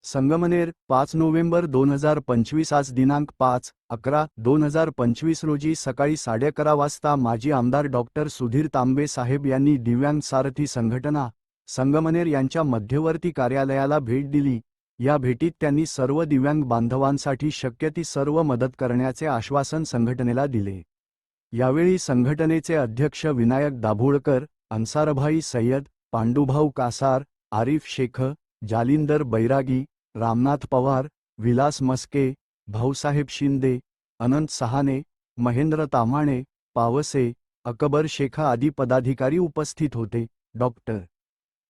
Sangamner 5 November 2025 आज दिनांक 5/11/2025 रोजी सकाळी 11:30 वाजता माजी आमदार डॉक्टर सुधीर तांबे साहेब यांनी दिव्यांग सारथी संघटना संगमनेर यांच्या मध्यवर्ती कार्यालयाला भेट दिली। या भेटीत त्यांनी सर्व दिव्यांग बांधवांसाठी शक्य ती सर्व मदत करण्याचे आश्वासन संघटनेला दिले। यावेळी संघटनेचे अध्यक्ष विनायक दाभोळकर, अन्सारभाई सय्यद, पांडुभाऊ कासार, आरिफ शेख, जालिंदर बैरागी, रामनाथ पवार, विलास मस्के, भाऊसाहेब शिंदे, अनंत सहाने, महेंद्र ताम्हाणे, पावसे, अकबर शेखा आदी पदाधिकारी उपस्थित होते। डॉक्टर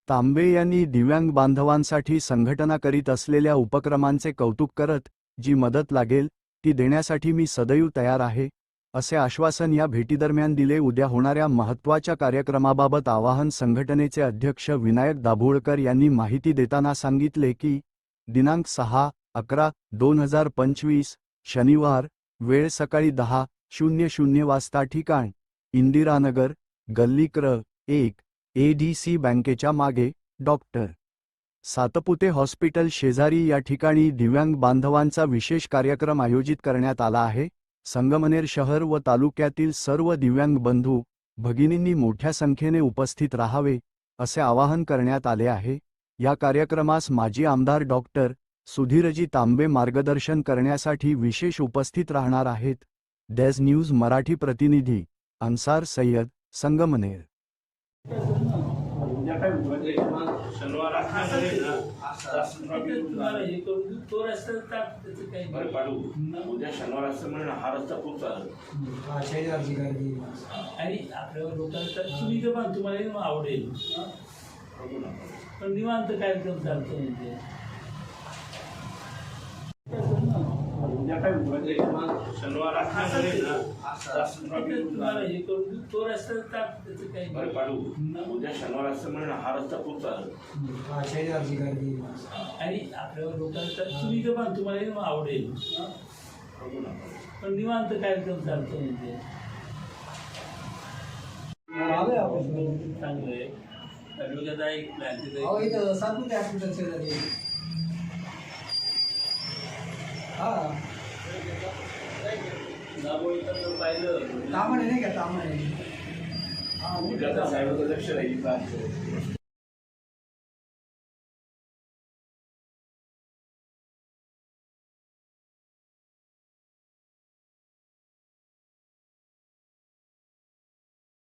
तांबे यांनी दिव्यांग बांधवांसाठी संघटना करीत असलेल्या उपक्रमांचे कौतुक करत, जी मदत लागेल ती देण्यासाठी मी सदैव तयार आहे, असे आश्वासन या भेटीदरम्यान दिले। उद्या होणाऱ्या महत्त्वाच्या कार्यक्रमाबाबत आवाहन संघटनेचे अध्यक्ष विनायक दाभोळकर यांनी माहिती देताना सांगितले की दिनांक 6/11/2025 शनिवार, वेळ सकाळी 10:00 वाजता, ठिकाण इंदिरानगर, गल्ली क्र. 1, ADC बँकेच्या मागे, डॉक्टर सातपुते हॉस्पिटल शेजारी या ठिकाणी दिव्यांग बांधवांचा विशेष कार्यक्रम आयोजित करण्यात आला आहे। संगमनेर शहर व तालुक्यातील सर्व दिव्यांग बंधू भगिनींनी मोठ्या संख्येने उपस्थित राहावे, असे आवाहन करण्यात आले आहे। या कार्यक्रमास माजी आमदार डॉक्टर सुधीरजी तांबे मार्गदर्शन करण्यासाठी विशेष उपस्थित राहणार आहेत। डेज न्यूज मराठी प्रतिनिधी अन्सार सय्यद, संगमनेर। उद्या शनिवार असं म्हणून हा रस्ता खूप चालत आणि आपल्यावर लोकांचा सुविधा पण तुम्हाला आवडेल, पण निवांत कार्यक्रम चालतो म्हणजे शनिवार तुम्हाला हे करून तो रस्ता त्याचं काही पाडू उद्या शनिवार असं म्हणून हा रस्ता खूप चालत आणि आपल्यावर लोकांचा सुविधा पण तुम्हाला आवडेल, पण निवांत कार्यक्रम चालतो म्हणजे चांगलं आहे। तालुक्याचा एक प्लॅन पाहिलं तामणे नाही का, तामणे साहेबांचं लक्ष राहील।